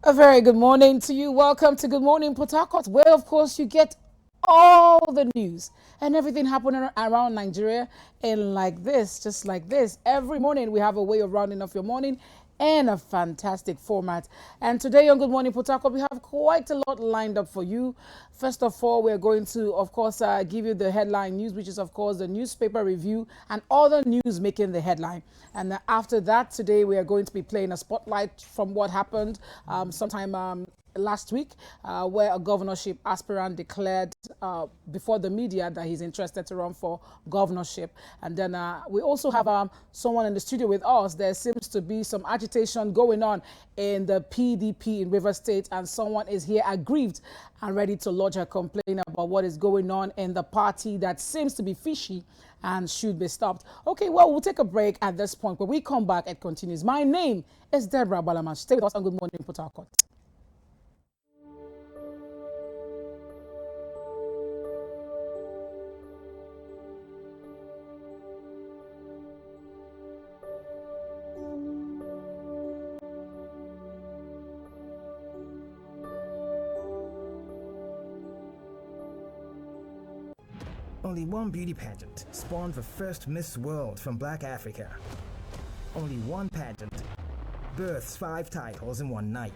A very good morning to you. Welcome to Good Morning Port Harcourt, where of course you get all the news and everything happening around Nigeria. And like this, just like this, every morning we have a way of rounding off your morning and a fantastic format. And today on Good Morning Port Harcourt, we have quite a lot lined up for you. First of all, we're going to, of course, give you the headline news, which is, of course, the newspaper review and other news making the headline. And after that, today we are going to be playing a spotlight from what happened sometime last week, where a governorship aspirant declared before the media that he's interested to run for governorship. And then we also have someone in the studio with us. There seems to be some agitation going on in the PDP in Rivers State, and someone is here aggrieved and ready to lodge a complaint about what is going on in the party that seems to be fishy and should be stopped. Okay, well, we'll take a break at this point. When we come back, it continues. My name is Deborah Balamash. Stay with us on Good Morning Port Harcourt. Only one beauty pageant spawned the first Miss World from Black Africa. Only one pageant births 5 titles in one night.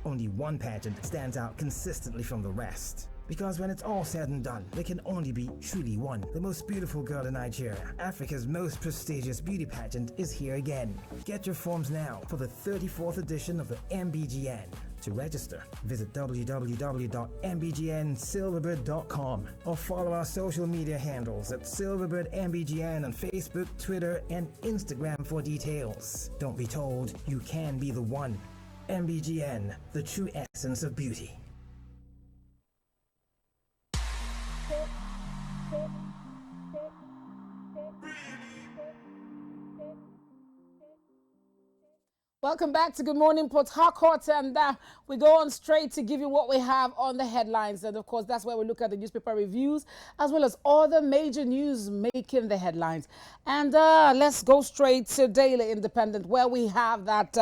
Only one pageant stands out consistently from the rest. Because when it's all said and done, there can only be truly one. The most beautiful girl in Nigeria, Africa's most prestigious beauty pageant, is here again. Get your forms now for the 34th edition of the MBGN. To register, visit www.mbgnsilverbird.com or follow our social media handles at SilverbirdMBGN on Facebook, Twitter, and Instagram for details. Don't be told, you can be the one. MBGN, the true essence of beauty. Welcome back to Good Morning Port Harcourt, and we go on straight to give you what we have on the headlines. And of course, that's where we look at the newspaper reviews as well as all the major news making the headlines. And let's go straight to Daily Independent, where we have that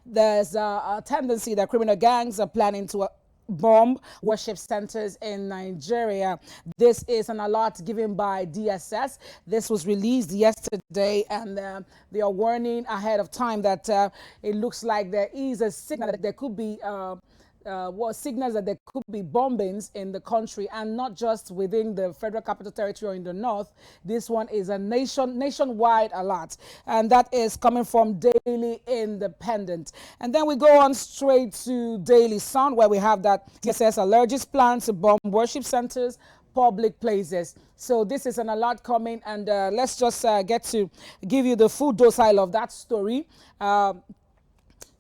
there's a tendency that criminal gangs are planning to bomb worship centers in Nigeria. This is an alert given by DSS. This was released yesterday, and they are warning ahead of time that it looks like there is a signal that there could be signals that there could be bombings in the country, and not just within the Federal Capital Territory or in the north. This one is a nationwide alert, and that is coming from Daily Independent. And then we go on straight to Daily Sun, where we have that DSS alleges plans to bomb worship centers, public places. So this is an alert coming, and let's just get to give you the full docile of that story.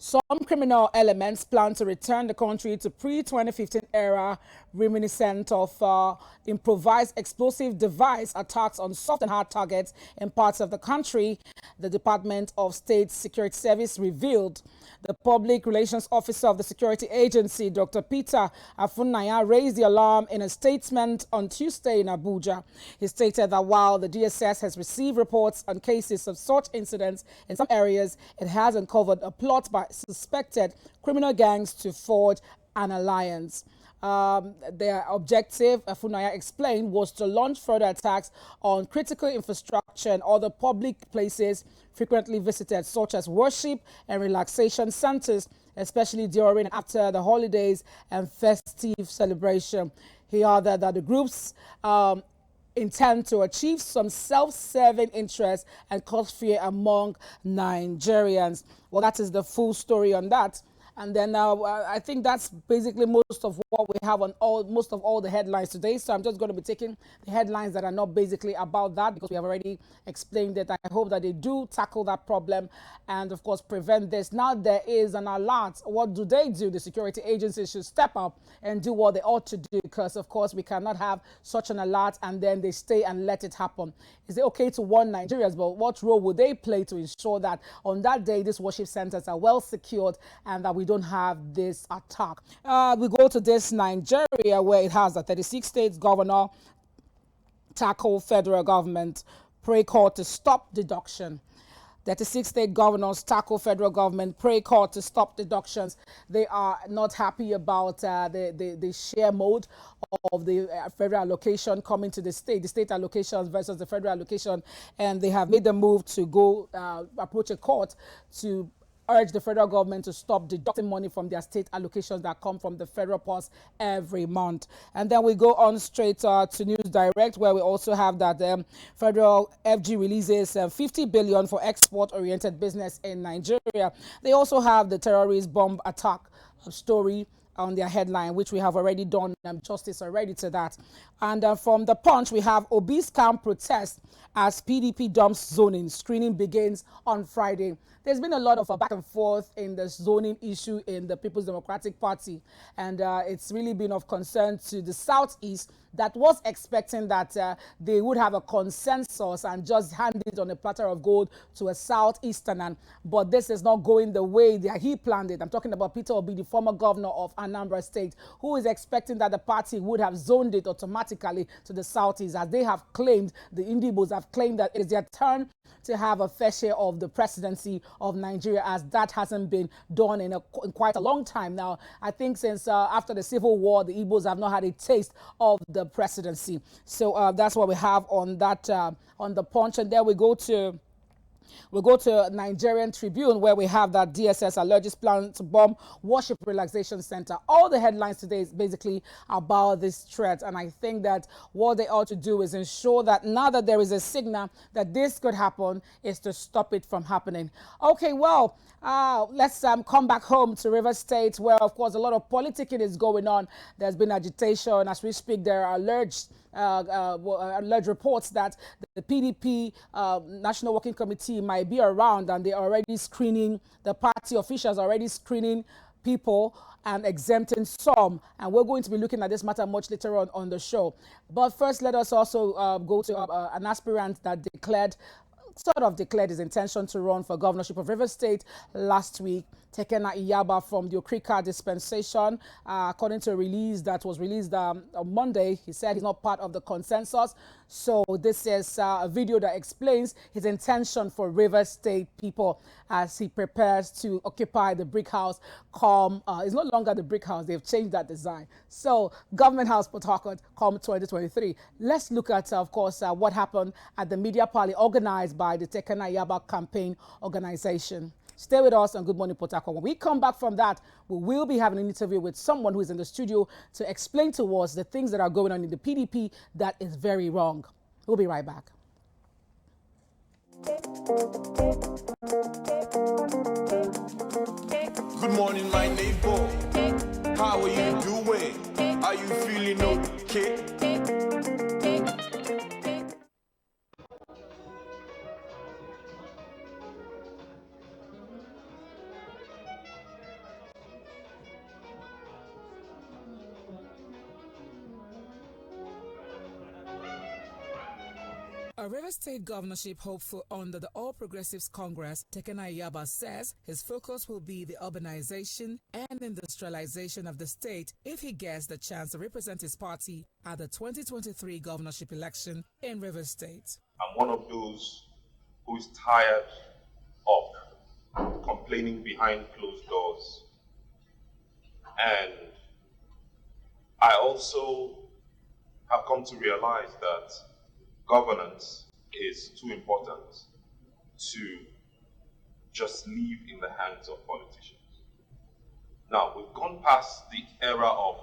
Some criminal elements plan to return the country to pre-2015 era reminiscent of improvised explosive device attacks on soft and hard targets in parts of the country, the Department of State Security Service revealed. The Public Relations Officer of the security agency, Dr. Peter Afunaya, raised the alarm in a statement on Tuesday in Abuja. He stated that while the DSS has received reports on cases of such incidents in some areas, it has uncovered a plot by suspected criminal gangs to forge an alliance. Their objective, Afunaya explained, was to launch further attacks on critical infrastructure and other public places frequently visited, such as worship and relaxation centers, especially during and after the holidays and festive celebration. He added that the groups intend to achieve some self-serving interest and cause fear among Nigerians. Well, that is the full story on that. And then I think that's basically most of what we have on most of all the headlines today. So I'm just going to be taking the headlines that are not basically about that, because we have already explained it. I hope that they do tackle that problem and, of course, prevent this. Now there is an alert. What do they do? The security agencies should step up and do what they ought to do, because, of course, we cannot have such an alert and then they stay and let it happen. Is it okay to warn Nigerians, but what role would they play to ensure that on that day these worship centers are well secured and that we don't have this attack? We go to this Nigeria, where it has a 36 states governor tackle federal government, pray court to stop deduction. 36 state governors tackle federal government, pray court to stop deductions. They are not happy about the share mode of the federal allocation coming to the state allocations versus the federal allocation, and they have made the move to go approach a court to urge the federal government to stop deducting money from their state allocations that come from the federal purse every month. And then we go on straight to News Direct, where we also have that federal FG releases 50 billion for export-oriented business in Nigeria. They also have the terrorist bomb attack story on their headline, which we have already done justice already to that. And from the Punch, we have obese camp protest as PDP dumps zoning. Screening begins on Friday. There's been a lot of back and forth in the zoning issue in the People's Democratic Party, and it's really been of concern to the Southeast that was expecting that they would have a consensus and just hand it on a platter of gold to a Southeasterner. But this is not going the way that he planned it. I'm talking about Peter Obi, the former governor of Anambra State, who is expecting that the party would have zoned it automatically to the Southeast, as they have claimed, the Indigbos have claimed that it is their turn to have a fair share of the presidency of Nigeria, as that hasn't been done in quite a long time now. I think since after the Civil War, the Igbos have not had a taste of the presidency. So that's what we have on that on the Punch. And then we go to Nigerian Tribune, where we have that DSS alleges plan to bomb Worship Relaxation Center. All the headlines today is basically about this threat, and I think that what they ought to do is ensure that now that there is a signal that this could happen, is to stop it from happening. Okay, well, let's come back home to Rivers State, where, of course, a lot of politicking is going on. There's been agitation. As we speak, there are alleged reports that the PDP National Working Committee might be around, and they're already screening, the party officials are already screening people and exempting some. And we're going to be looking at this matter much later on the show. But first, let us also go to an aspirant that declared his intention to run for governorship of Rivers State last week. Tekena Iyaba from the Okrika dispensation. According to a release that was released on Monday, he said he's not part of the consensus. So this is a video that explains his intention for Rivers State people as he prepares to occupy the brick house. It's no longer the brick house. They've changed that design. So Government House Port Harcourt, come 2023. Let's look at, of course, what happened at the media party organized by the Tekena Iyaba campaign organization. Stay with us on Good Morning Port Harcourt. When we come back from that, we will be having an interview with someone who is in the studio to explain to us the things that are going on in the PDP that is very wrong. We'll be right back. Good morning, my neighbor. How are you doing? Are you feeling okay? A Rivers State governorship hopeful under the All Progressives Congress, Tekena Iyaba says his focus will be the urbanization and industrialization of the state if he gets the chance to represent his party at the 2023 governorship election in Rivers State. I'm one of those who is tired of complaining behind closed doors. And I also have come to realize that governance is too important to just leave in the hands of politicians. Now, we've gone past the era of,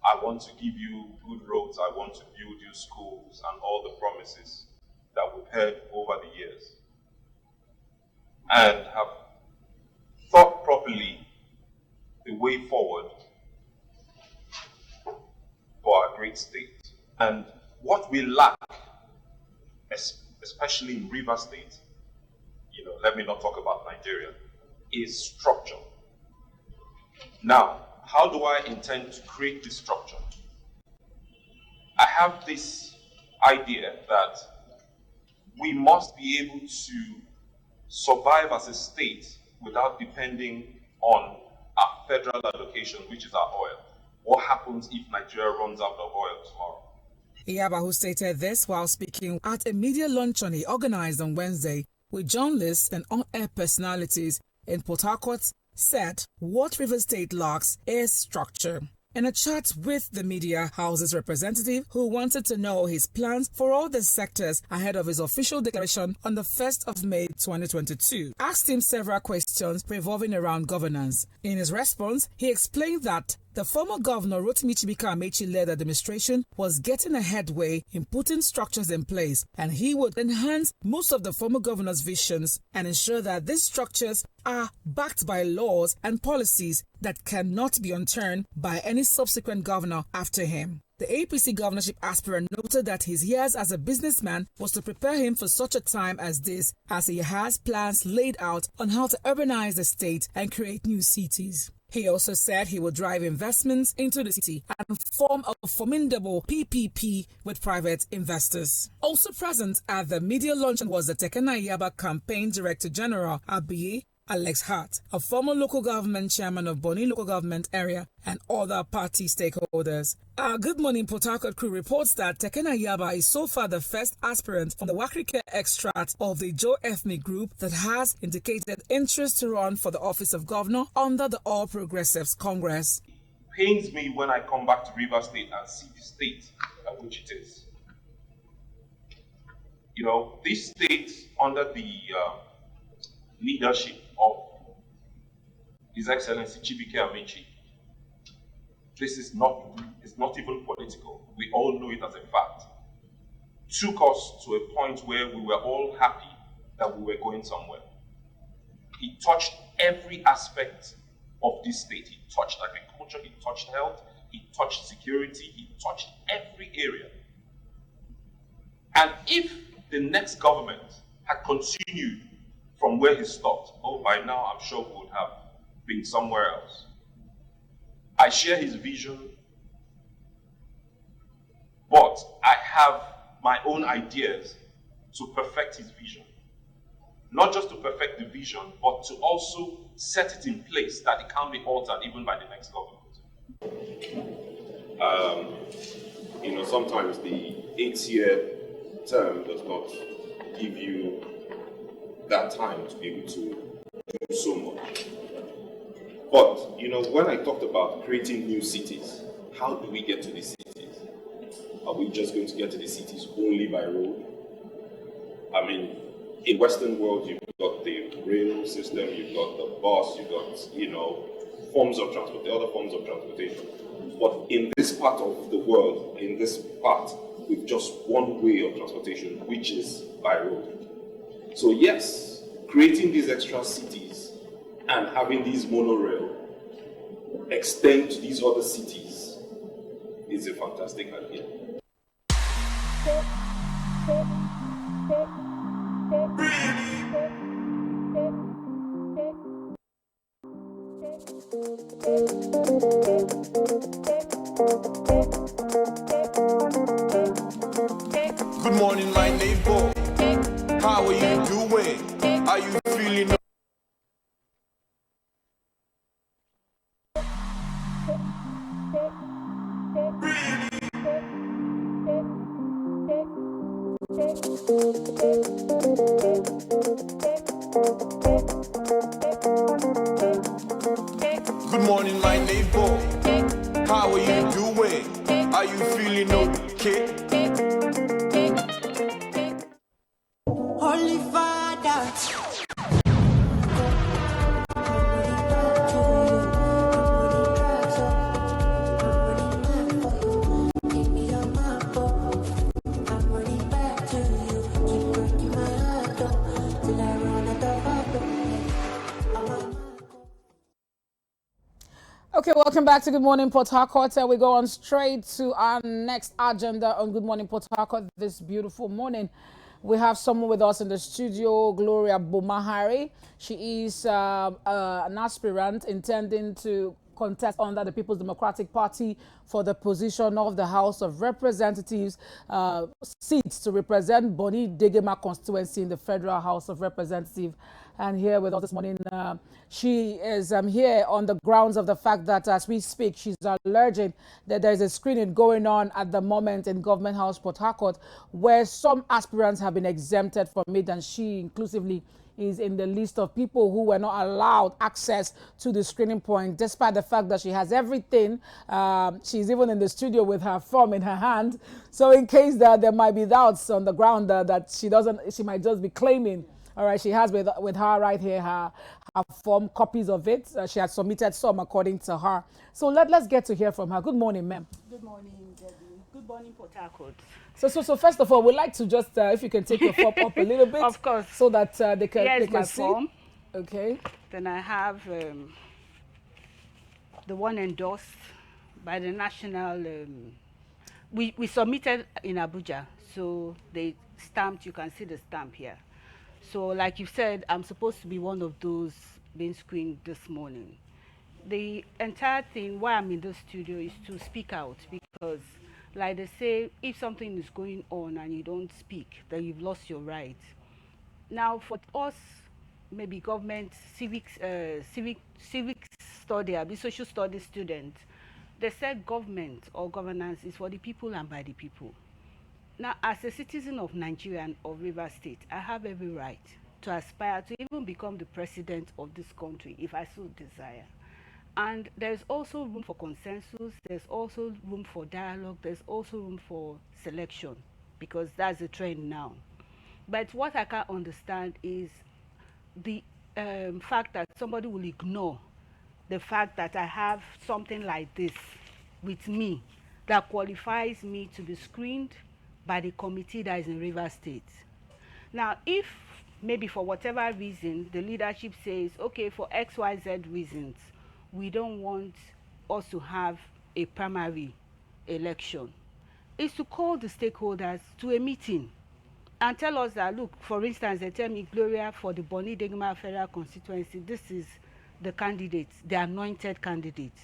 I want to give you good roads, I want to build you schools, and all the promises that we've heard over the years, and have thought properly the way forward for our great state. And what we lack, especially in Rivers State, let me not talk about Nigeria, is structure. Now, how do I intend to create this structure? I have this idea that we must be able to survive as a state without depending on our federal allocation, which is our oil. What happens if Nigeria runs out of oil tomorrow? Iyaba, who stated this while speaking at a media luncheon he organized on Wednesday, with journalists and on-air personalities in Port Harcourt, said what Rivers State lacks is structure. In a chat with the media house's representative, who wanted to know his plans for all the sectors ahead of his official declaration on the 1st of May 2022, asked him several questions revolving around governance. In his response, he explained that the former governor Rotimi Chibuike-Amechi-led administration was getting a headway in putting structures in place, and he would enhance most of the former governor's visions and ensure that these structures are backed by laws and policies that cannot be unturned by any subsequent governor after him. The APC governorship aspirant noted that his years as a businessman was to prepare him for such a time as this, as he has plans laid out on how to urbanize the state and create new cities. He also said he would drive investments into the city and form a formidable PPP with private investors. Also present at the media luncheon was the Tekena Yaba Campaign Director General, Abiye Alex Hart, a former local government chairman of Boni local government area, and other party stakeholders. Our Good Morning Port Harcourt crew reports that Tekena Yaba is so far the first aspirant from the Wakrike extract of the Joe ethnic group that has indicated interest to run for the office of governor under the All Progressives Congress. It pains me when I come back to Rivers State and see the state at which it is. You know, this state under the leadership of His Excellency Chibuike-Amechi, this is not even political. We all know it as a fact. Took us to a point where we were all happy that we were going somewhere. He touched every aspect of this state. He touched agriculture, he touched health, he touched security, he touched every area. And if the next government had continued from where he stopped, oh, by now I'm sure we would have been somewhere else. I share his vision, but I have my own ideas to perfect his vision. Not just to perfect the vision, but to also set it in place that it can't be altered even by the next government. You know, sometimes the 8-year term does not give you that time to be able to do so much. But, you know, when I talked about creating new cities, how do we get to the cities? Are we just going to get to the cities only by road? I mean, in Western world, you've got the rail system, you've got the bus, you've got, you know, forms of transport, the other forms of transportation. But in this part of the world, in this part, with just one way of transportation, which is by road. So yes, creating these extra cities and having these monorail extend to these other cities is a fantastic idea. Good morning, my neighbor. How are you doing? Are you feeling Good morning, my neighbor. How are you doing? Are you feeling okay? Holy Father. Okay, welcome back to Good Morning Port Harcourt. We go on straight to our next agenda on Good Morning Port Harcourt this beautiful morning. We have someone with us in the studio, Gloria Bomahari. She is an aspirant intending to contest under the People's Democratic Party for the position of the House of Representatives seats to represent Boni Degema constituency in the Federal House of Representatives. And here with us this morning, she is here on the grounds of the fact that as we speak, she's alleging that there is a screening going on at the moment in Government House, Port Harcourt, where some aspirants have been exempted from it, and she inclusively is in the list of people who were not allowed access to the screening point, despite the fact that she has everything. She's even in the studio with her form in her hand. So in case that there might be doubts on the ground that she might just be claiming. All right, she has with her right here her form, copies of it. She has submitted some according to her. So let's get to hear from her. Good morning, ma'am. Good morning, Debbie. Good morning, Port Harcourt. So first of all, we'd like to just, if you can take your form up a little bit. Of course. So that they can, Here's they can my see. form. Okay. Then I have the one endorsed by the national, we submitted in Abuja. So they stamped, you can see the stamp here. So like you said, I'm supposed to be one of those being screened this morning. The entire thing, why I'm in the studio, is to speak out, because like they say, if something is going on and you don't speak, then you've lost your right. Now for us, maybe government, civic study, the social studies students, they said government or governance is for the people and by the people. Now, as a citizen of Nigeria and of Rivers State, I have every right to aspire to even become the president of this country if I so desire. And there's also room for consensus, there's also room for dialogue, there's also room for selection, because that's the trend now. But what I can't understand is the fact that somebody will ignore the fact that I have something like this with me that qualifies me to be screened by the committee that is in Rivers State. Now, if maybe for whatever reason the leadership says, okay, for XYZ reasons, we don't want us to have a primary election, is to call the stakeholders to a meeting and tell us that, look, for instance, they tell me, Gloria, for the Boni Degema Federal constituency, this is the candidate, the anointed candidate.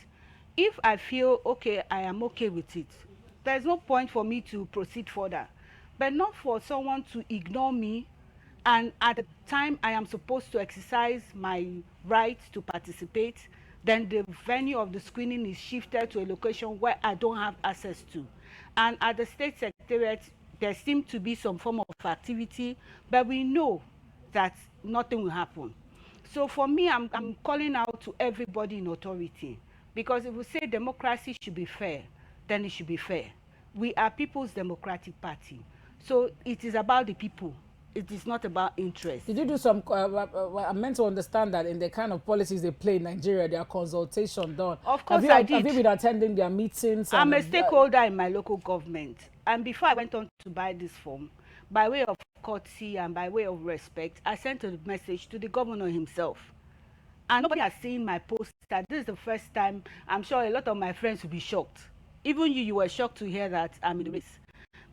If I feel, okay, I am okay with it, there's no point for me to proceed further. But not for someone to ignore me, and at the time I am supposed to exercise my right to participate, then the venue of the screening is shifted to a location where I don't have access to. And at the State Secretariat, there seems to be some form of activity, but we know that nothing will happen. So for me, I'm calling out to everybody in authority, because if we say democracy should be fair, then it should be fair. We are People's Democratic Party. So it is about the people. It is not about interest. Did you do some, I'm meant to understand that in the kind of policies they play in Nigeria, there are consultation done. Of course I did. Have you been attending their meetings? I'm a stakeholder in my local government. And before I went on to buy this form, by way of courtesy and by way of respect, I sent a message to the governor himself. And nobody has seen my poster. This is the first time. I'm sure a lot of my friends will be shocked. Even you were shocked to hear that I'm in the race.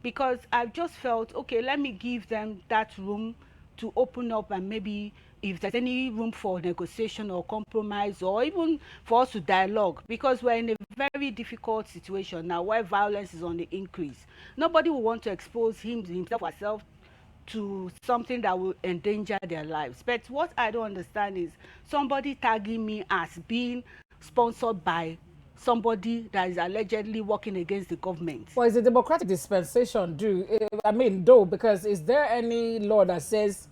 Because I've just felt, okay, let me give them that room to open up, and maybe if there's any room for negotiation or compromise, or even for us to dialogue, because we're in a very difficult situation now where violence is on the increase. Nobody will want to expose himself or herself to something that will endanger their lives. But what I don't understand is somebody tagging me as being sponsored by somebody that is allegedly working against the government. Well, is a democratic dispensation though, because is there any law that says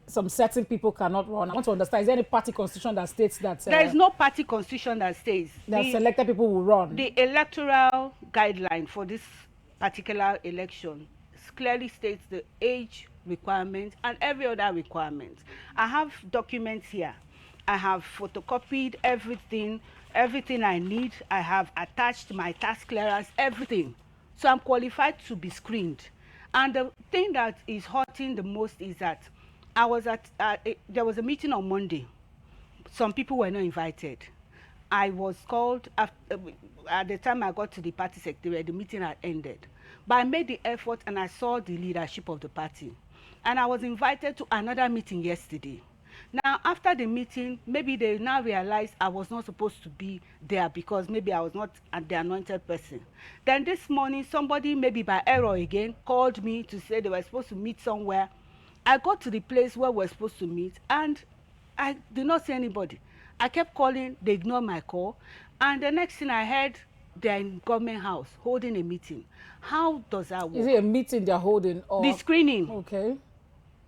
some certain people cannot run? I want to understand, is there any party constitution that states that? There is no party constitution that states that selected people will run. The electoral guideline for this particular election clearly states the age requirement and every other requirement. I have documents here. I have photocopied everything I need. I have attached my tax clearance, everything. So I'm qualified to be screened. And the thing that is hurting the most is that I was there was a meeting on Monday. Some people were not invited. I was called at the time I got to the party secretariat, the meeting had ended. But I made the effort and I saw the leadership of the party. And I was invited to another meeting yesterday. Now, after the meeting, maybe they now realized I was not supposed to be there because maybe I was not the anointed person. Then this morning, somebody, maybe by error again, called me to say they were supposed to meet somewhere. I got to the place where we were supposed to meet, and I did not see anybody. I kept calling, they ignored my call, and the next thing I heard, they're in government house holding a meeting. How does that work? Is it a meeting they're holding or The screening. Okay.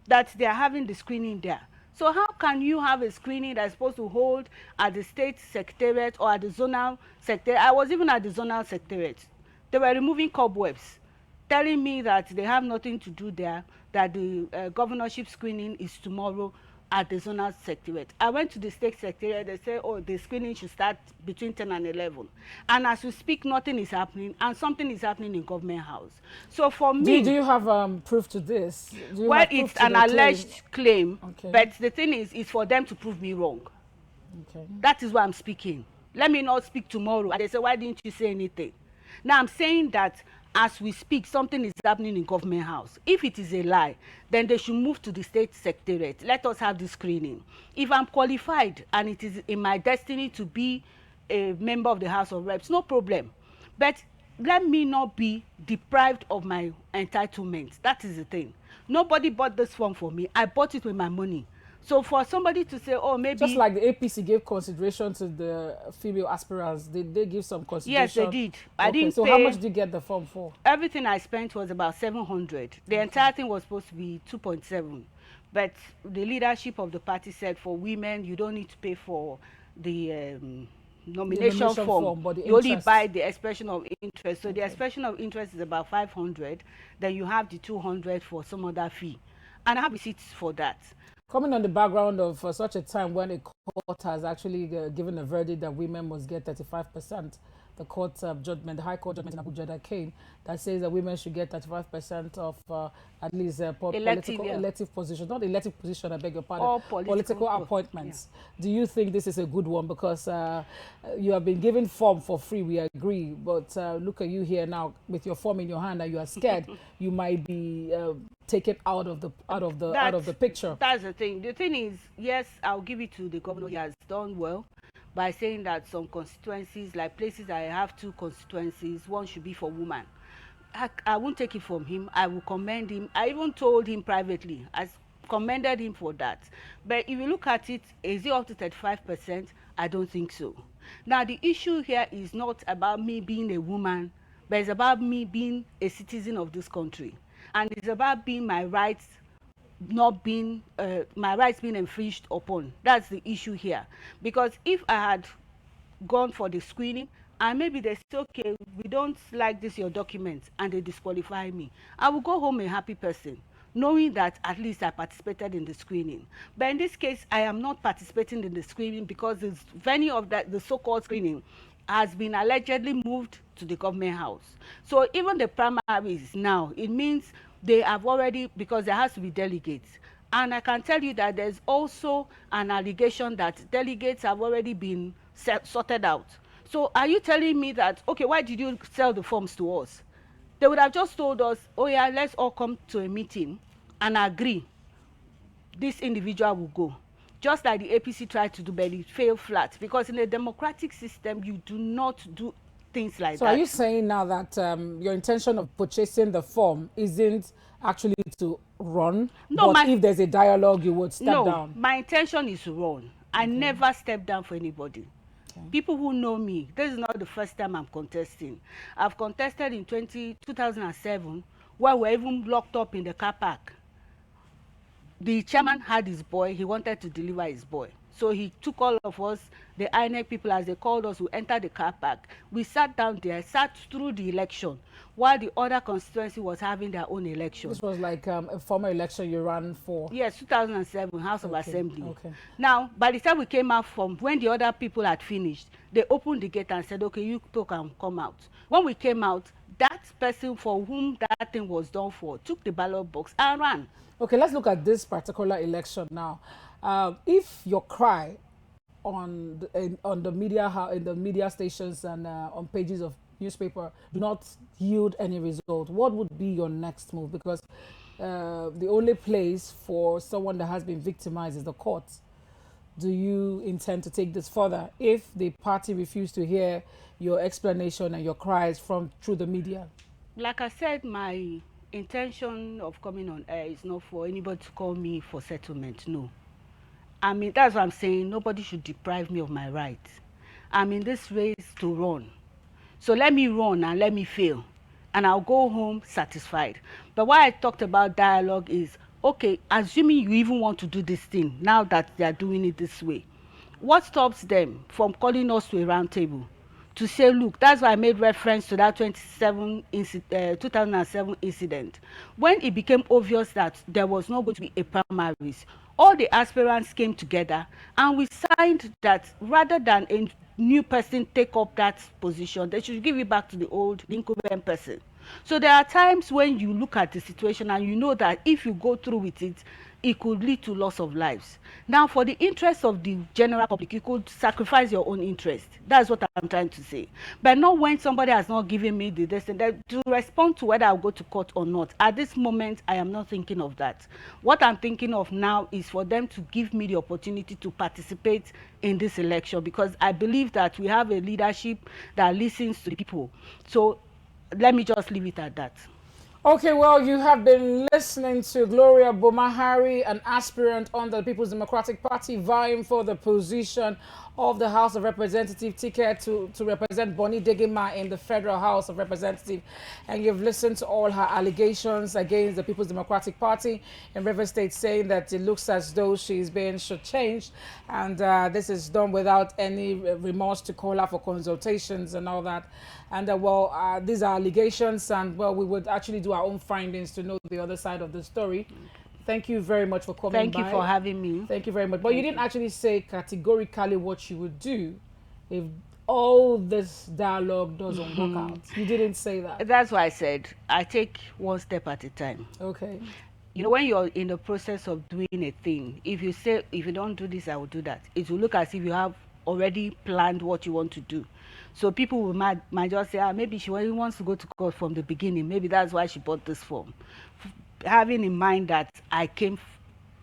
That they are having the screening there. So how can you have a screening that's supposed to hold at the state secretariat or at the zonal secretariat? I was even at the zonal secretariat. They were removing cobwebs, telling me that they have nothing to do there, that the governorship screening is tomorrow at the zonal secretariat. I went to the state secretariat. They say, oh, the screening should start between 10 and 11. And as we speak, nothing is happening, and something is happening in government house. So for me, do you have proof to this? Well, it's an alleged claim, okay. But the thing is, it's for them to prove me wrong. Okay. That is why I'm speaking. Let me not speak tomorrow. And they say, why didn't you say anything? Now I'm saying that as we speak, something is happening in government house. If it is a lie, then they should move to the state secretariat. Let us have the screening. If I'm qualified and it is in my destiny to be a member of the House of Reps, no problem. But let me not be deprived of my entitlements. That is the thing. Nobody bought this form for me. I bought it with my money. So for somebody to say, oh, maybe... Just like the APC gave consideration to the female aspirants, did they give some consideration? Yes, they did. I didn't so pay... how much did you get the form for? Everything I spent was about 700. The entire thing was supposed to be 2.7. But the leadership of the party said for women, you don't need to pay for the nomination form. But you only buy the expression of interest. So the expression of interest is about 500. Then you have the 200 for some other fee. And I have receipts for that. Coming on the background of such a time when a court has actually given a verdict that women must get 35%, the court judgment, the High Court judgment in Abuja that came, that says that women should get 35% of at least elective position, not elective position, I beg your pardon, political appointments. Yeah. Do you think this is a good one? Because you have been given form for free, we agree, but look at you here now with your form in your hand and you are scared you might be taken out of the picture. That's the thing. The thing is, yes, I'll give it to the governor. He has done well by saying that some constituencies, like places I have 2 constituencies, one should be for women. I won't take it from him. I will commend him. I even told him privately. I commended him for that. But if you look at it, is it up to 35%? I don't think so. Now, the issue here is not about me being a woman, but it's about me being a citizen of this country. And it's about being my rights not being my rights being infringed upon. That's the issue here. Because if I had gone for the screening and maybe they say, okay, we don't like this your documents, and they disqualify me, I will go home a happy person, knowing that at least I participated in the screening. But in this case, I am not participating in the screening because the venue of the so-called screening has been allegedly moved to the government house. So even the primaries now, it means they have already, because there has to be delegates. And I can tell you that there's also an allegation that delegates have already been sorted out. So are you telling me that, okay, why did you sell the forms to us? They would have just told us, oh yeah, let's all come to a meeting and agree this individual will go. Just like the APC tried to do, but it failed flat. Because in a democratic system, you do not do things like that. So are you saying now that your intention of purchasing the form isn't actually to run? No, but if there's a dialogue, you would step down? No, my intention is to run. I never step down for anybody. Okay. People who know me, this is not the first time I'm contesting. I've contested in 2007, where we're even locked up in the car park. The chairman had his boy, he wanted to deliver his boy. So he took all of us, the INEC people, as they called us, who entered the car park. We sat down there, sat through the election, while the other constituency was having their own election. This was like a former election you ran for? Yes, 2007, House of Assembly. Okay. Now, by the time we came out from, when the other people had finished, they opened the gate and said, okay, you people can come out. When we came out, that person for whom that thing was done for took the ballot box and ran. Okay, let's look at this particular election now. If your cry on the media, in the media stations and on pages of newspaper do not yield any result, what would be your next move? Because the only place for someone that has been victimized is the court. Do you intend to take this further if the party refused to hear your explanation and your cries through the media? Like I said, my intention of coming on air is not for anybody to call me for settlement. No. I mean, that's what I'm saying. Nobody should deprive me of my rights. I'm in this race to run. So let me run and let me fail. And I'll go home satisfied. But why I talked about dialogue is, okay, assuming you even want to do this thing, now that they are doing it this way, what stops them from calling us to a round table to say, look, that's why I made reference to that 2007 incident. When it became obvious that there was not going to be a primaries, all the aspirants came together and we signed that rather than a new person take up that position, they should give it back to the incumbent person. So there are times when you look at the situation and you know that if you go through with it, it could lead to loss of lives. Now, for the interest of the general public, you could sacrifice your own interest. That's what I'm trying to say. But not when somebody has not given me the destiny to respond to whether I'll go to court or not. At this moment, I am not thinking of that. What I'm thinking of now is for them to give me the opportunity to participate in this election, because I believe that we have a leadership that listens to the people. So let me just leave it at that. Okay, well, you have been listening to Gloria Bomahari, an aspirant on the People's Democratic Party, vying for the position of the House of Representatives ticket to represent Bonny Degema in the Federal House of Representatives. And you've listened to all her allegations against the People's Democratic Party in Rivers State, saying that it looks as though she's being shortchanged. And this is done without any remorse to call her for consultations and all that. And well, these are allegations, and well, we would actually do our own findings to know the other side of the story. Thank you very much for coming by. Thank you for having me. Thank you very much. But you didn't actually say categorically what you would do if all this dialogue doesn't work out. You didn't say that. That's why I said I take one step at a time. Okay. You know, when you're in the process of doing a thing, if you say, if you don't do this, I will do that, it will look as if you have already planned what you want to do. So people might just say, maybe she wants to go to court from the beginning. Maybe that's why she bought this form. Having in mind that I came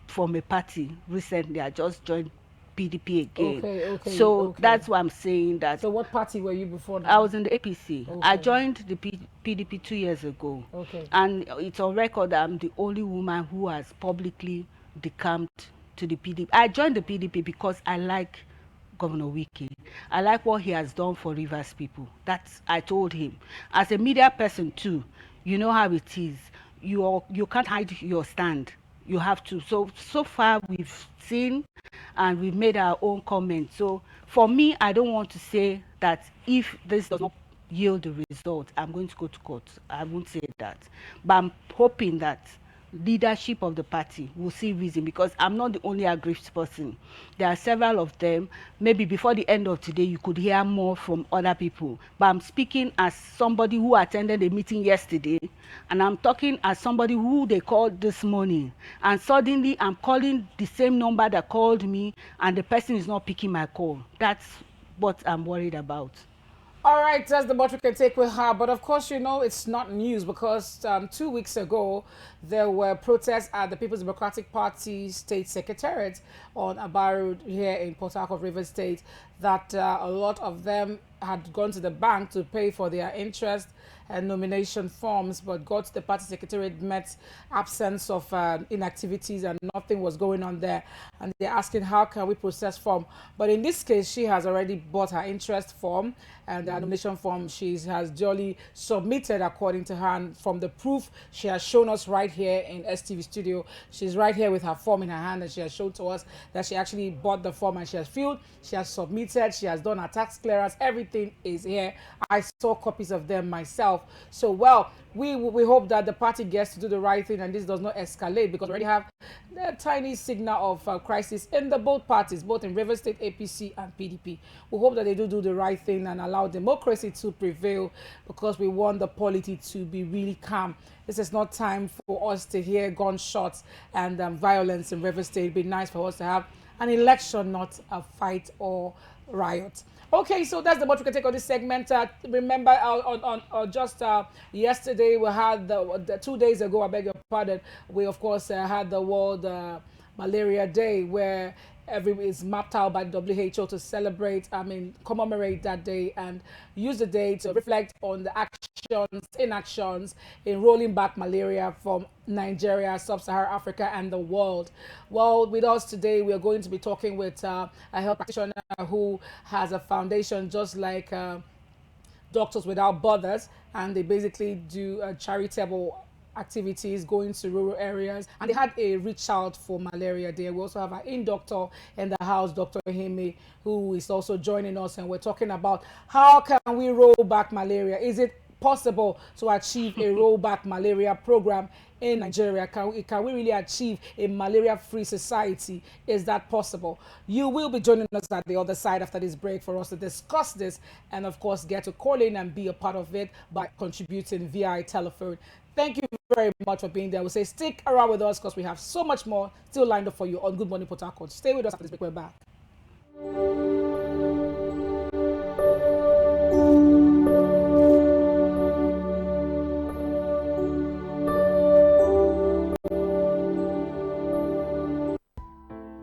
from a party recently, I just joined PDP again. Okay. So that's why I'm saying that. So what party were you before that? I was in the APC. Okay. I joined the PDP 2 years ago. Okay. And it's on record that I'm the only woman who has publicly decamped to the PDP. I joined the PDP because I like Governor Wiki. I like what he has done for Rivers people. That's, I told him. As a media person too, you know how it is. You can't hide your stand. You have to. So far we've seen and we've made our own comments. So for me, I don't want to say that if this does not yield the result, I'm going to go to court. I won't say that. But I'm hoping that leadership of the party will see reason, because I'm not the only aggrieved person. There are several of them. Maybe before the end of today you could hear more from other people, but I'm speaking as somebody who attended a meeting yesterday, and I'm talking as somebody who they called this morning, and suddenly I'm calling the same number that called me and the person is not picking my call. That's what I'm worried about. All right, that's the much we can take with her. But of course, you know, it's not news, because 2 weeks ago, there were protests at the People's Democratic Party State Secretariat on Abaru here in Port Harcourt, Rivers State, that a lot of them had gone to the bank to pay for their interest and nomination forms, but got to the party secretariat, met absence of inactivities, and nothing was going on there. And they're asking, how can we process form? But in this case, she has already bought her interest form, and the nomination form she has duly submitted according to her. And from the proof she has shown us right here in STV studio, she's right here with her form in her hand, and she has shown to us that she actually bought the form and she has filled, she has submitted, she has done her tax clearance, everything is here. I saw copies of them myself. So, well, we hope that the party gets to do the right thing and this does not escalate, because we already have a tiny signal of crisis in the both parties, both in Rivers State, APC and PDP. We hope that they do the right thing and allow democracy to prevail, because we want the polity to be really calm. This is not time for us to hear gunshots and violence in Rivers State. It'd be nice for us to have an election, not a fight or riot. Okay, so that's the much we can take on this segment. Remember, just yesterday we had the 2 days ago. I beg your pardon. We of course had the World Malaria Day, where every is mapped out by WHO to celebrate, commemorate that day and use the day to reflect on the actions, inactions in rolling back malaria from Nigeria, Sub-Saharan Africa, and the world. Well, with us today, we are going to be talking with a health practitioner who has a foundation just like Doctors Without Borders, and they basically do charitable activities going to rural areas, and they had a reach out for malaria day. We also have our in doctor in the house, Dr. Hime, who is also joining us, and we're talking about how can we roll back malaria. Is it possible to achieve a rollback malaria program in Nigeria? Can we really achieve a malaria-free society? Is that possible? You will be joining us at the other side after this break for us to discuss this and, of course, get to call in and be a part of it by contributing via telephone. Thank you very much for being there. We'll say stick around with us because we have so much more still lined up for you on Good Morning Port Harcourt. Stay with us after this break. We're back.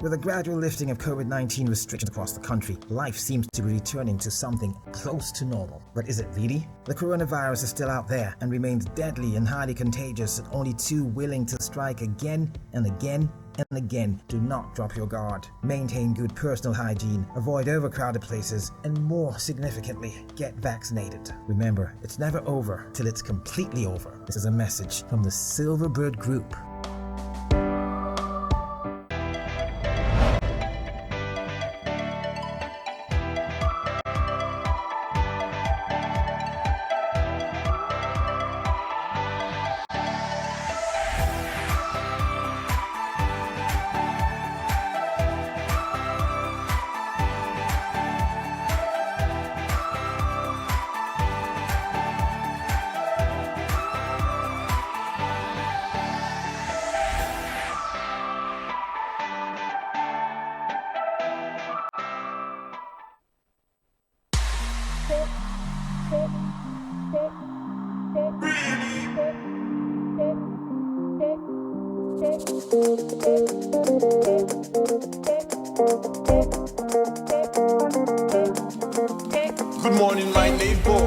With a gradual lifting of COVID-19 restrictions across the country, life seems to be returning to something close to normal. But is it really? The coronavirus is still out there and remains deadly and highly contagious, and only too willing to strike again and again and again. Do not drop your guard. Maintain good personal hygiene, avoid overcrowded places, and more significantly, get vaccinated. Remember, it's never over till it's completely over. This is a message from the Silverbird Group. Good morning, my neighbor.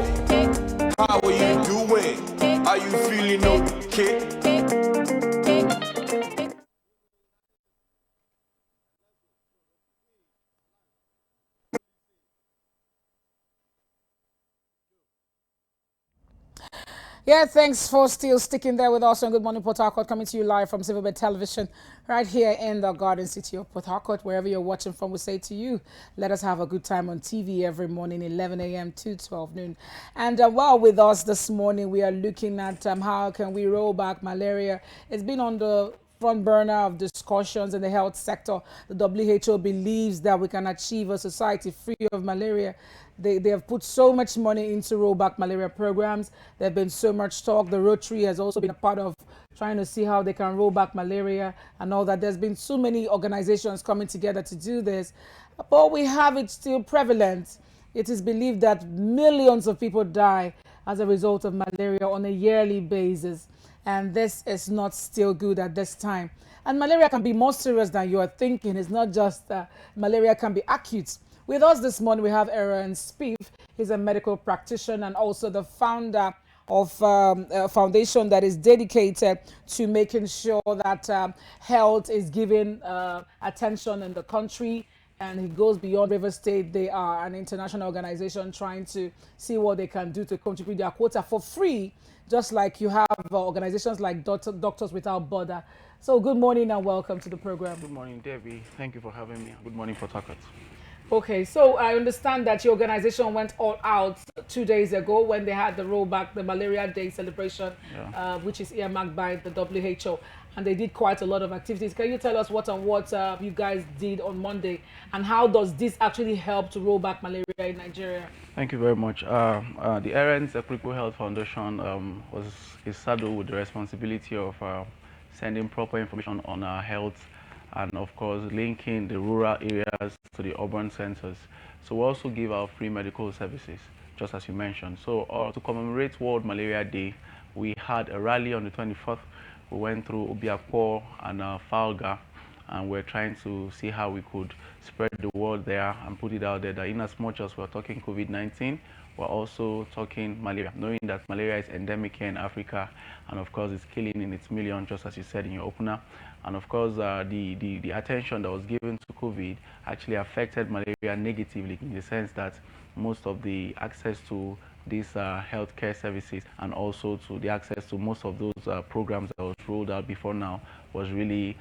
How are you doing? Are you feeling okay? Yeah, thanks for still sticking there with us on Good Morning Port Harcourt, coming to you live from Silverbird Television right here in the Garden City of Port Harcourt. Wherever you're watching from, we say to you, let us have a good time on TV every morning, 11 a.m. to 12 noon. And while with us this morning, we are looking at how can we roll back malaria. It's been on the front burner of discussions in the health sector. The WHO believes that we can achieve a society free of malaria. They have put so much money into rollback malaria programs. There have been so much talk. The Rotary has also been a part of trying to see how they can roll back malaria and all that. There's been so many organizations coming together to do this, but we have it still prevalent. It is believed that millions of people die as a result of malaria on a yearly basis, and this is not still good at this time. And malaria can be more serious than you are thinking. It's not just malaria can be acute. With us this morning, we have Aaron Spieth. He's a medical practitioner and also the founder of a foundation that is dedicated to making sure that health is given attention in the country. And he goes beyond River State. They are an international organization trying to see what they can do to contribute their quota for free, just like you have organizations like Doctors Without Borders. So good morning and welcome to the program. Good morning, Debbie. Thank you for having me. Good morning, Port Harcourt. Okay, so I understand that your organization went all out 2 days ago when they had the rollback, the Malaria Day celebration, which is earmarked by the WHO, and they did quite a lot of activities. Can you tell us what you guys did on Monday, and how does this actually help to roll back malaria in Nigeria? Thank you very much. The Aaron's Critical Health Foundation is saddled with the responsibility of sending proper information on our health and of course linking the rural areas to the urban centers. So we also give our free medical services, just as you mentioned. So to commemorate World Malaria Day, we had a rally on the 24th. We went through Obiakpo and Falga, and we're trying to see how we could spread the word there and put it out there that in as much as we're talking COVID-19, we're also talking malaria, knowing that malaria is endemic here in Africa, and of course it's killing in its millions, just as you said in your opener. And of course the attention that was given to COVID actually affected malaria negatively, in the sense that most of the access to these healthcare services and also to the access to most of those programs that was rolled out before now was really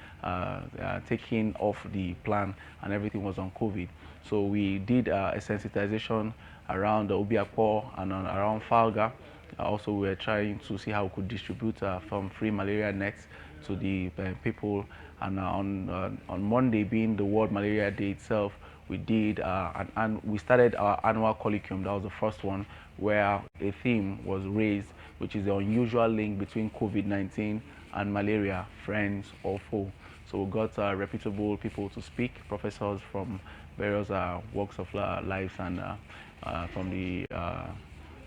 taking off the plan, and everything was on COVID. So we did a sensitization around Obiakpo and around Falga. Also, we were trying to see how we could distribute some free malaria nets to the people. And on Monday, being the World Malaria Day itself, we did and we started our annual colloquium. That was the first one, where a theme was raised, which is the unusual link between COVID-19 and malaria, friends or foe. So we got reputable people to speak, professors from various walks of lives, and from the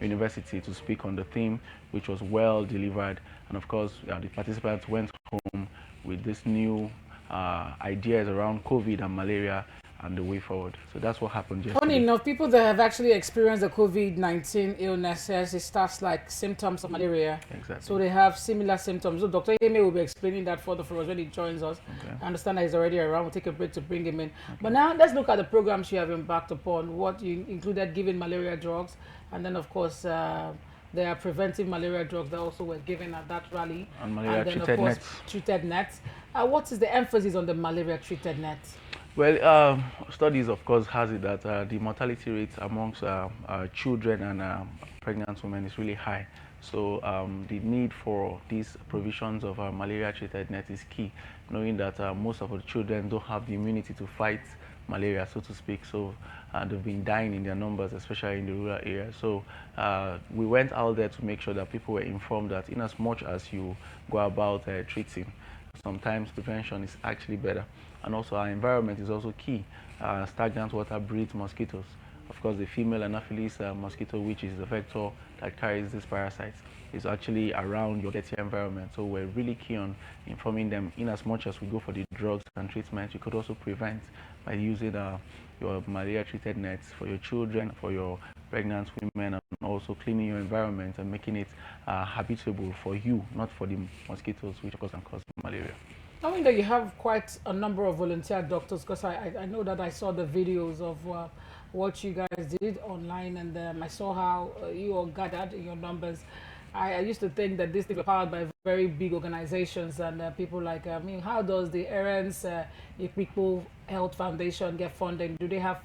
university to speak on the theme, which was well delivered. And of course, the participants went home with this new ideas around COVID and malaria and the way forward. So that's what happened yesterday. Funny enough, people that have actually experienced the COVID-19 illnesses, it starts like symptoms of malaria. Exactly. So they have similar symptoms. So Dr. Eme will be explaining that further for us when he joins us. Okay. I understand that he's already around. We'll take a break to bring him in. Okay. But now let's look at the programs you have embarked upon. What you included giving malaria drugs, and then of course there are preventive malaria drugs that also were given at that rally. And malaria then, treated of course, nets. Treated nets. What is the emphasis on the malaria treated nets? Well, studies, of course, has it that the mortality rate amongst children and pregnant women is really high. So the need for these provisions of malaria-treated net is key, knowing that most of the children don't have the immunity to fight malaria, so to speak. So they've been dying in their numbers, especially in the rural areas. So we went out there to make sure that people were informed that in as much as you go about treating, sometimes prevention is actually better. And also our environment is also key. Stagnant water breeds mosquitoes. Of course, the female Anopheles mosquito, which is the vector that carries these parasites, is actually around your dirty environment. So we're really keen on informing them, in as much as we go for the drugs and treatments, you could also prevent by using your malaria-treated nets for your children, for your pregnant women, and also cleaning your environment and making it habitable for you, not for the mosquitoes, which of course can cause malaria. I mean that you have quite a number of volunteer doctors, because I know that I saw the videos of what you guys did online, and I saw how you all gathered in your numbers. I used to think that this thing was powered by very big organizations and people like, I mean, how does the Errands People Health Foundation get funding? Do they have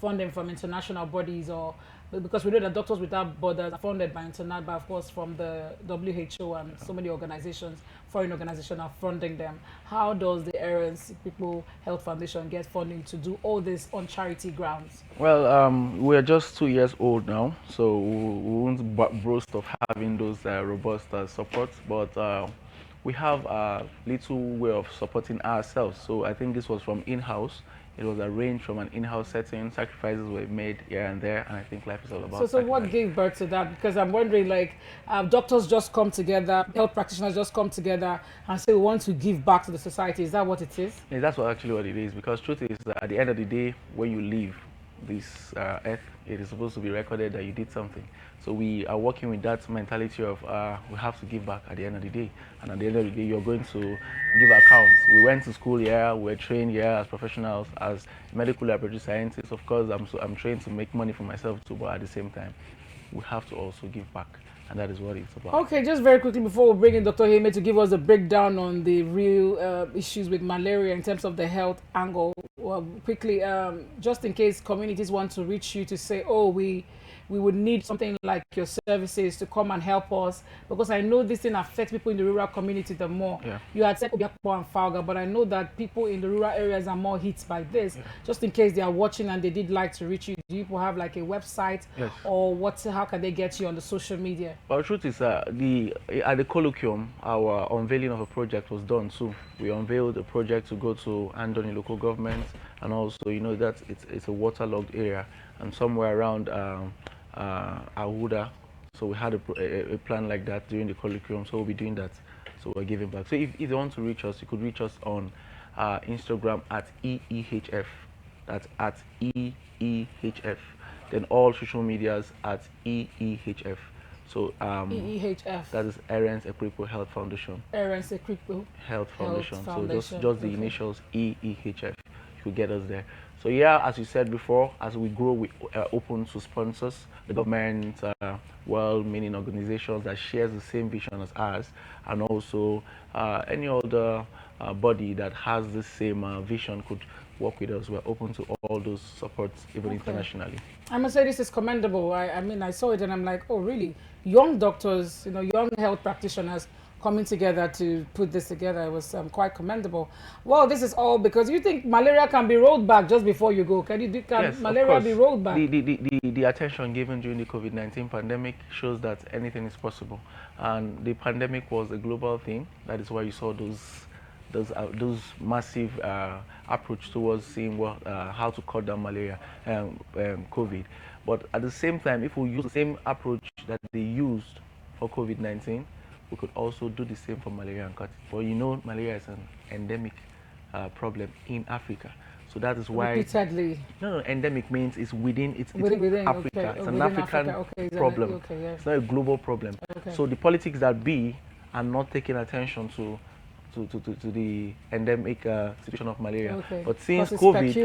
funding from international bodies, or because we know that Doctors Without Borders are funded by international, but of course from the WHO and so many organizations, foreign organizations are funding them. How does the Errands People Health Foundation get funding to do all this on charity grounds? Well, we're just 2 years old now, so we won't boast of having those robust supports, but we have a little way of supporting ourselves. So I think this was from in-house. It was arranged from an in-house setting. Sacrifices were made here and there, and I think life is all about So what gave birth to that? Because I'm wondering, like, doctors just come together, health practitioners just come together and say we want to give back to the society. Is that what it is? Yeah, that's actually what it is, because truth is that at the end of the day, when you leave this earth, it is supposed to be recorded that you did something. So we are working with that mentality of we have to give back at the end of the day. And at the end of the day, you're going to give accounts. We went to school here, we're trained here as professionals, as medical laboratory scientists. Of course, I'm trained to make money for myself too, but at the same time, we have to also give back. And that is what it's about. Okay, just very quickly before we bring in Dr. Heme to give us a breakdown on the real issues with malaria in terms of the health angle. Well, quickly, just in case communities want to reach you to say, oh, we would need something like your services to come and help us, because I know this thing affects people in the rural community the more. Yeah. You had said Obiakpo and Falga, but I know that people in the rural areas are more hit by this. Yeah. Just in case they are watching and they did like to reach you, do you have like a website? Yes. Or how can they get you on the social media? Well, the truth is, at the colloquium, our unveiling of a project was done too. we unveiled a project to go to Andoni local government, and also, you know, that it's a waterlogged area, and somewhere around Ahuda. So we had a plan like that during the curriculum, so we'll be doing that. So we're giving back. So if you want to reach us, you could reach us on Instagram at EEHF. That's at EEHF. Then all social medias at EEHF. So EEHF. that is Aaron's Equipo Health Foundation. Aaron's Equipo Health Foundation. So just the okay. initials EEHF. You could get us there. So yeah, as you said before, as we grow, we are open to sponsors, the government, well-meaning organizations that shares the same vision as ours, and also any other body that has the same vision could work with us. We're open to all those supports, even internationally. I must say this is commendable. I mean, I saw it and I'm like, oh, really? Young doctors, you know, young health practitioners coming together to put this together. It was quite commendable. Well, this is all because you think malaria can be rolled back just before you go. Can Yes, malaria be rolled back? The attention given during the COVID-19 pandemic shows that anything is possible. And the pandemic was a global thing. That is why you saw those massive approach towards seeing how to cut down malaria and COVID. But at the same time, if we use the same approach that they used for COVID-19, we could also do the same for malaria and cut it. But you know, malaria is an endemic problem in Africa. So that is why... Repeatedly. No, endemic means it's within Africa. Okay. It's an African problem. Yes. It's not a global problem. Okay. So the politics that be are not taking attention to the endemic situation of malaria. Okay. But since COVID, you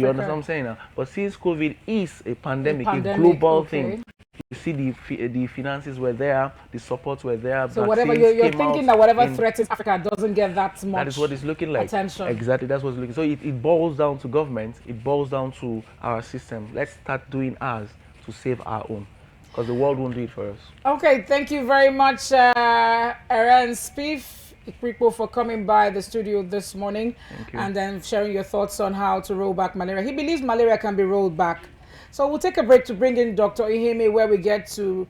understand what I'm saying now. But since COVID is a pandemic, a global thing, you see the finances were there, the supports were there. So whatever you're thinking that whatever threatens Africa doesn't get that much. That is what it's looking like. Attention. Exactly, that's what it's looking. So it boils down to government. It boils down to our system. Let's start doing ours to save our own, because the world won't do it for us. Okay, thank you very much, Aaron Spieth, Ikripo, for coming by the studio this morning and then sharing your thoughts on how to roll back malaria. He believes malaria can be rolled back. So we'll take a break to bring in Dr. Iheme, where we get to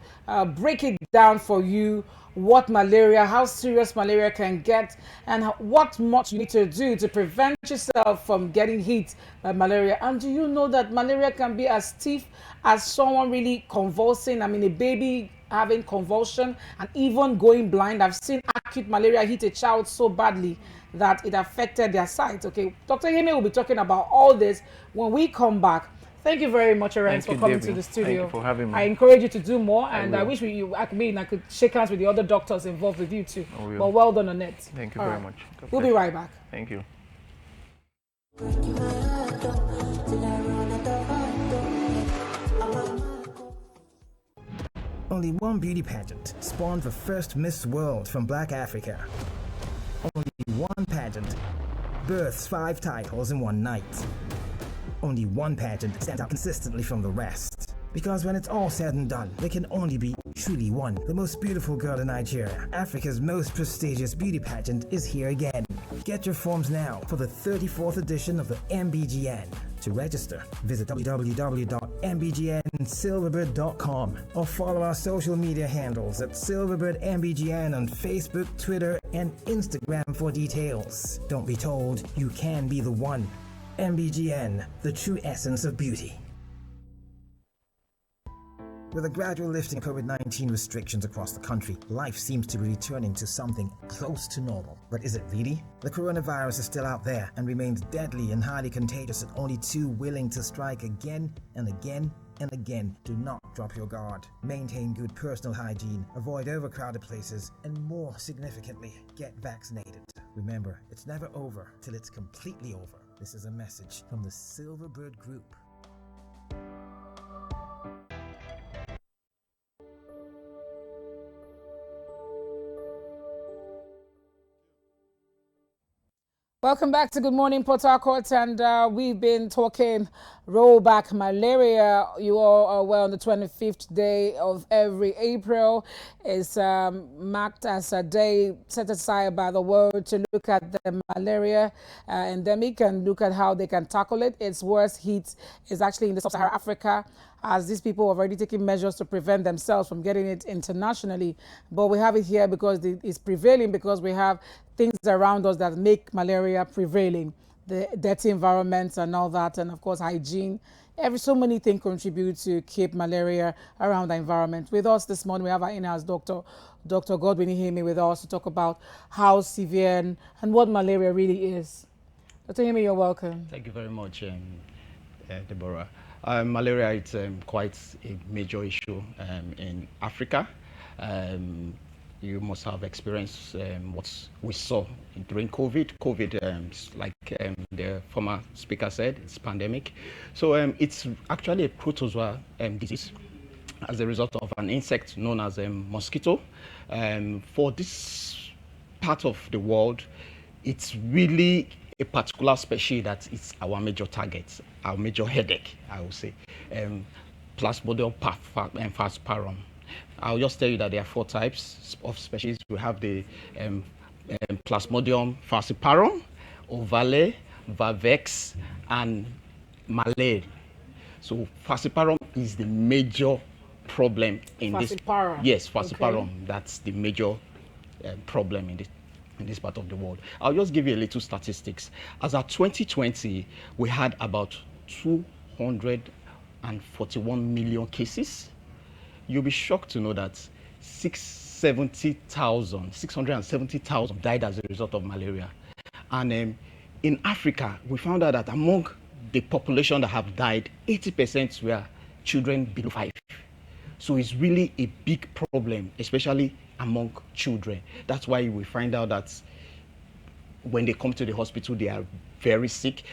break it down for you, what malaria, how serious malaria can get, and what much you need to do to prevent yourself from getting hit by malaria. And do you know that malaria can be as stiff as someone really convulsing? I mean, a baby having convulsion and even going blind. I've seen acute malaria hit a child so badly that it affected their sight. Okay, Dr. Iheme will be talking about all this when we come back. Thank you very much, Aaron, for coming to the studio. Thank you for having me. I encourage you to do more, and I wish I could shake hands with the other doctors involved with you too. But well done on it. Thank you very much. We'll be right back. Thank you. Only one beauty pageant spawned the first Miss World from Black Africa. Only one pageant births 5 titles in one night. Only one pageant stands out consistently from the rest. Because when it's all said and done, there can only be truly one. The most beautiful girl in Nigeria, Africa's most prestigious beauty pageant, is here again. Get your forms now for the 34th edition of the MBGN. To register, visit www.mbgnsilverbird.com or follow our social media handles at SilverbirdMBGN on Facebook, Twitter, and Instagram for details. Don't be told, you can be the one. MBGN, the true essence of beauty. With a gradual lifting of COVID-19 restrictions across the country, life seems to be returning to something close to normal. But is it really? The coronavirus is still out there and remains deadly and highly contagious, and only too willing to strike again and again and again. Do not drop your guard. Maintain good personal hygiene, avoid overcrowded places, and more significantly, get vaccinated. Remember, it's never over till it's completely over. This is a message from the Silverbird Group. Welcome back to Good Morning Port Harcourt, and we've been talking rollback malaria. You all are well on the 25th day of every April. Is marked as a day set aside by the world to look at the malaria endemic and look at how they can tackle it. Its worst hit is actually in the sub-Saharan Africa. as these people have already taken measures to prevent themselves from getting it internationally. But we have it here because it's prevailing, because we have things around us that make malaria prevailing. The dirty environments and all that, and of course hygiene. So many things contribute to keep malaria around the environment. With us this morning, we have our in-house doctor, Dr. Godwin Ihemi, with us to talk about how severe and what malaria really is. Dr. Ihemi, you're welcome. Thank you very much, Deborah. Malaria is quite a major issue in Africa. You must have experienced what we saw during COVID. COVID, like the former speaker said, it's pandemic. So it's actually a protozoa disease as a result of an insect known as a mosquito. For this part of the world, it's really a particular species that is our major target, our major headache, I would say. Plasmodium falciparum. I'll just tell you that there are 4 types of species. We have the Plasmodium falciparum, ovale, vivax, and malay. So falciparum is the major problem in falciparum. This. Yes, falciparum. Okay. That's the major problem in this part of the world. I'll just give you a little statistics. As of 2020, we had about 241 million cases. You'll be shocked to know that 670,000 died as a result of malaria. And in Africa, we found out that among the population that have died, 80% were children below 5. So it's really a big problem, especially among children. That's why we find out that when they come to the hospital, they are very sick.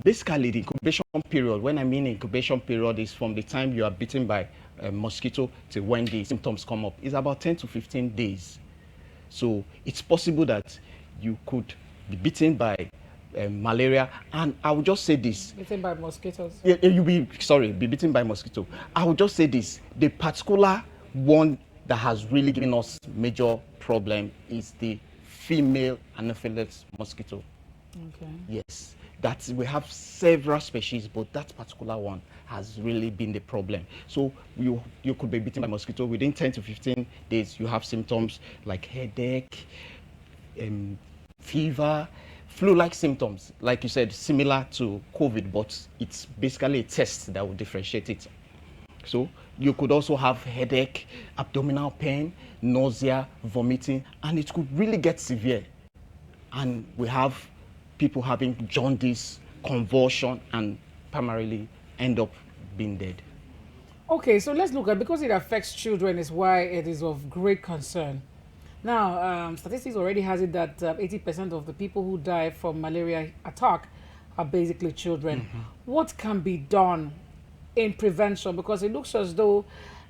Basically, the incubation period, when I mean incubation period, is from the time you are bitten by a mosquito to when the symptoms come up, is about 10 to 15 days. So it's possible that you could be bitten by malaria, and I will just say this. Bitten by mosquitoes? Yeah, be bitten by mosquito. I will just say this. The particular one that has really given us major problem is the female Anopheles mosquito. Okay. Yes. That we have several species, but that particular one has really been the problem. So you could be bitten by mosquito within 10 to 15 days. You have symptoms like headache, fever, flu-like symptoms, like you said, similar to COVID, but it's basically a test that will differentiate it. So you could also have headache, abdominal pain, nausea, vomiting, and it could really get severe. And we have people having jaundice, convulsion, and primarily end up being dead. Okay, so let's look at, because it affects children is why it is of great concern. Now, statistics already has it that 80% of the people who die from malaria attack are basically children. Mm-hmm. What can be done in prevention? Because it looks as though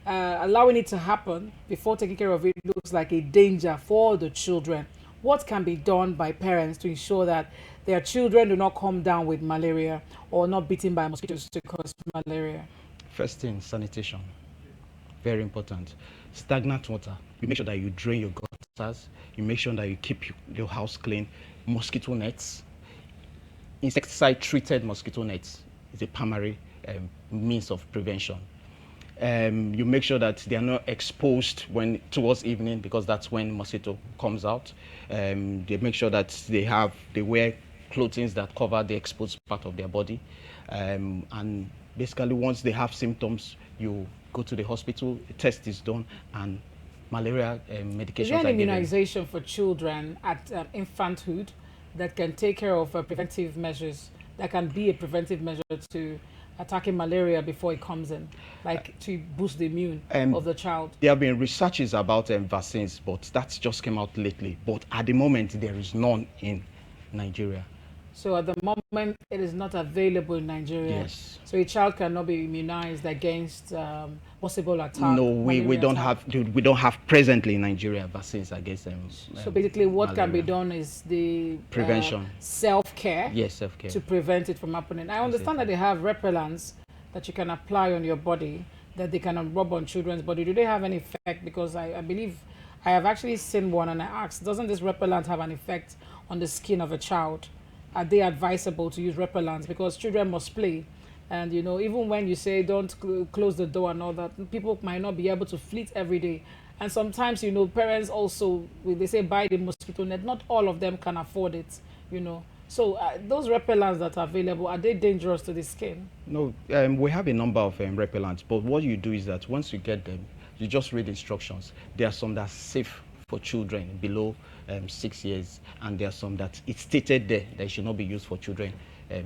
allowing it to happen before taking care of it looks like a danger for the children. What can be done by parents to ensure that their children do not come down with malaria or not bitten by mosquitoes to cause malaria? First thing, sanitation. Very important. Stagnant water. You make sure that you drain your gutters. You make sure that you keep your house clean. Mosquito nets. Insecticide-treated mosquito nets is a primary means of prevention. You make sure that they are not exposed towards evening, because that's when mosquito comes out. They make sure that they wear clothing that cover the exposed part of their body. And basically, once they have symptoms, you go to the hospital, a test is done, and malaria medications is there an are given. immunization for children at infanthood that can take care of preventive measures, that can be a preventive measure to attacking malaria before it comes in, like to boost the immune of the child? There have been researches about vaccines, but that just came out lately. But at the moment, there is none in Nigeria. So at the moment, it is not available in Nigeria. Yes. So a child cannot be immunized against possible attack. No, we don't have presently in Nigeria vaccines against them. So basically, what malaria can be done is the prevention, self-care. Yes, self-care to prevent it from happening. I understand that they have repellents that you can apply on your body, that they can rub on children's body. Do they have any effect? Because I believe I have actually seen one, and I asked, doesn't this repellent have an effect on the skin of a child? Are they advisable to use repellents? Because children must play. And you know, even when you say don't close the door and all that, people might not be able to fleet every day. And sometimes, you know, parents also, they say buy the mosquito net. Not all of them can afford it, you know. So those repellents that are available, are they dangerous to the skin? No, we have a number of repellents, but what you do is that once you get them, you just read instructions. There are some that are safe for children below 6 years, and there are some that it's stated there that it should not be used for children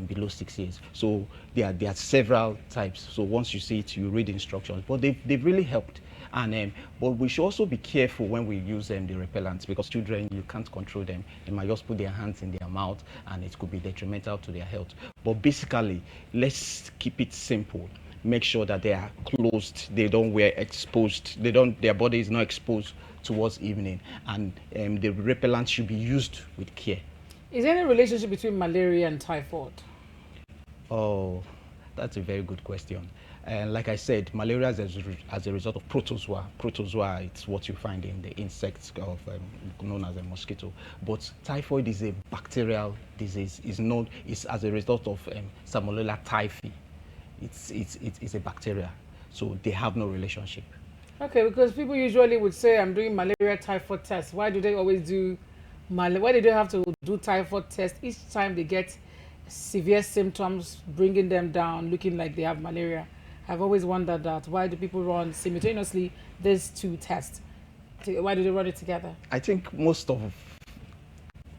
below 6 years. So there are several types. So once you see it, you read instructions. But they've really helped. And but we should also be careful when we use the repellents, because children, you can't control them. They might just put their hands in their mouth and it could be detrimental to their health. But basically, let's keep it simple. Make sure that they are closed, they don't wear exposed, their body is not exposed towards evening, and the repellent should be used with care. Is there any relationship between malaria and typhoid? Oh, that's a very good question. And like I said, malaria is as a result of protozoa. Protozoa, it's what you find in the insects of known as a mosquito. But typhoid is a bacterial disease. It's as a result of Salmonella typhi. It's a bacteria, so they have no relationship. Okay, because people usually would say, I'm doing malaria typhoid test. Why do they always do malaria? Why do they have to do typhoid test each time they get severe symptoms, bringing them down, looking like they have malaria? I've always wondered that. Why do people run simultaneously these two tests? Why do they run it together? I think most of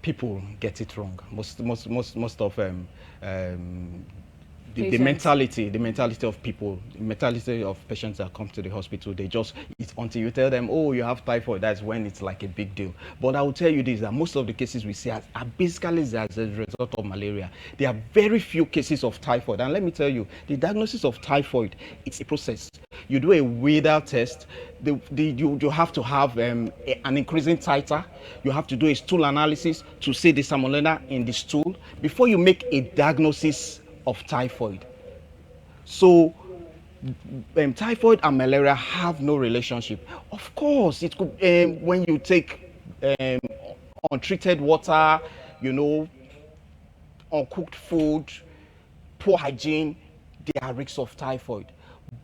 people get it wrong. Most of the mentality of people, the mentality of patients that come to the hospital, it's until you tell them, oh, you have typhoid, that's when it's like a big deal. But I will tell you this, that most of the cases we see are basically as a result of malaria. There are very few cases of typhoid. And let me tell you, the diagnosis of typhoid, it's a process. You do a Widal test, you have to have an increasing titer. You have to do a stool analysis to see the salmonella in the stool before you make a diagnosis of typhoid. So typhoid and malaria have no relationship. Of course, it could when you take untreated water, you know, uncooked food, poor hygiene, there are risks of typhoid.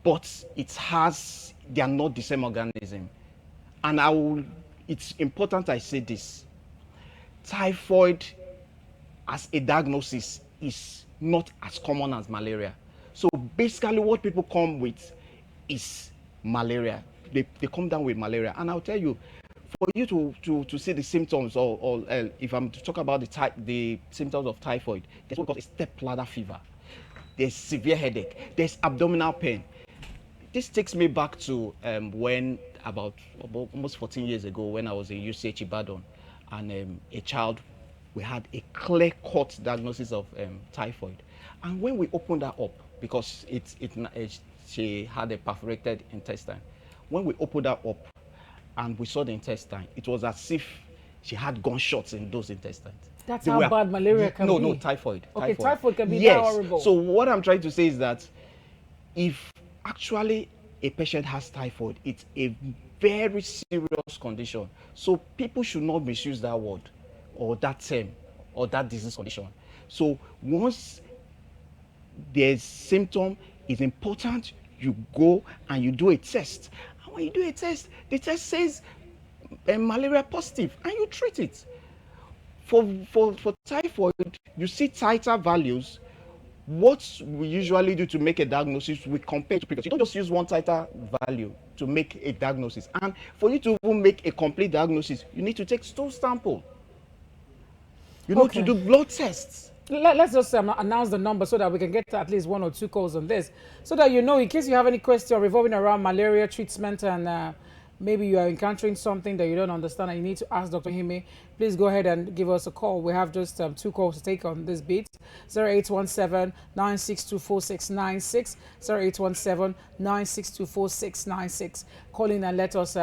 But they are not the same organism. And it's important I say this. Typhoid as a diagnosis is not as common as malaria. So basically what people come with is malaria. They come down with malaria. And I'll tell you, for you to see the symptoms, or if I'm to talk about the symptoms of typhoid, there's what we call a stepladder fever. There's severe headache. There's abdominal pain. This takes me back to when about almost 14 years ago, when I was in UCH Ibadan, and a child, we had a clear-cut diagnosis of typhoid. And when we opened her up, because she had a perforated intestine, when we opened her up and we saw the intestine, it was as if she had gunshots in those intestines. That's how bad malaria can be? No, typhoid. Okay, typhoid can be that horrible. So what I'm trying to say is that if actually a patient has typhoid, it's a very serious condition. So people should not misuse that word, or that term, or that disease condition. So once there's symptom, it's important you go and you do a test. And when you do a test, the test says malaria positive, and you treat it. For typhoid, you see titer values. What we usually do to make a diagnosis, we compare to previous. You don't just use one titer value to make a diagnosis. And for you to even make a complete diagnosis, you need to take stool sample. You need to do blood tests. Let's just announce the number so that we can get at least 1 or 2 calls on this, so that you know, in case you have any question revolving around malaria treatment, and maybe you are encountering something that you don't understand and you need to ask Dr. Hime, please go ahead and give us a call. We have just 2 calls to take on this beat. 0817-962-4696, 0817-962-4696. Call in and let us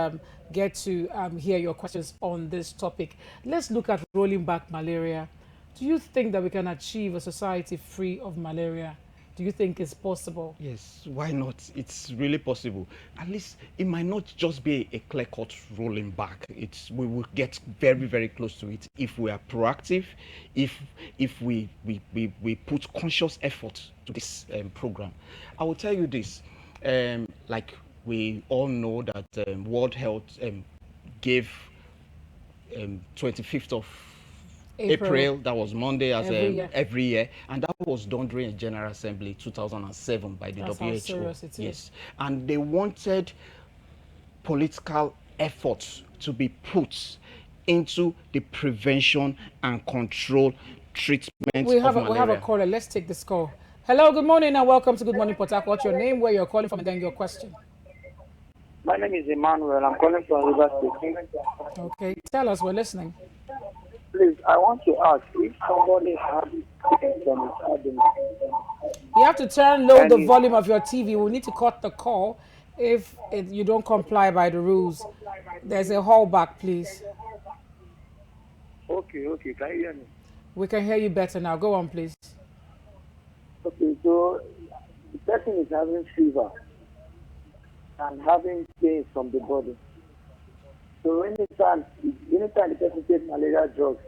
get to hear your questions on this topic. Let's look at rolling back malaria. Do you think that we can achieve a society free of malaria? Do you think it's possible? Yes, why not? It's really possible. At least it might not just be a clear-cut rolling back. We will get very, very close to it if we are proactive, if we put conscious effort to this program. I will tell you this, like we all know that World Health gave 25th of April, that was Monday, as every year, and that was done during a General Assembly 2007 by the That's WHO. how serious it is. Yes, and they wanted political efforts to be put into the prevention and control treatment we have of malaria. We have a caller. Let's take this call. Hello, good morning, and welcome to Good Morning Port Harcourt. What's your name, where you're calling from, and then your question. My name is Emmanuel. I'm calling from River State. Okay, tell us. We're listening. Please, I want to ask if somebody has you have to turn low the volume of your TV. We'll need to cut the call if you don't comply by the rules. There's a holdback, please. Okay, can you hear me? We can hear you better now. Go on, please. Okay, so the person is having fever and having pain from the body. So anytime the person takes malaria drugs,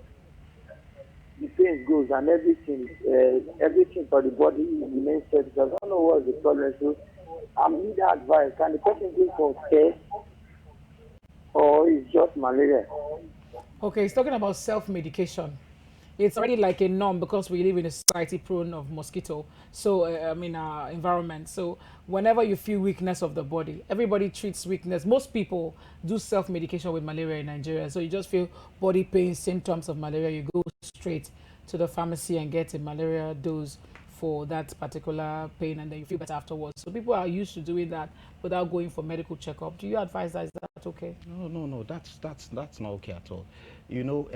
the pain goes and everything for the body remains steady. I don't know what's the problem. So I need advice. Can the person go for test or is just malaria? Okay, he's talking about self-medication. It's already like a norm because we live in a society prone of mosquito. So, environment. So whenever you feel weakness of the body, everybody treats weakness. Most people do self-medication with malaria in Nigeria. So you just feel body pain, symptoms of malaria, you go straight to the pharmacy and get a malaria dose for that particular pain, and then you feel better afterwards. So people are used to doing that without going for medical checkup. Do you advise that? Is that okay? No, that's not okay at all. You know,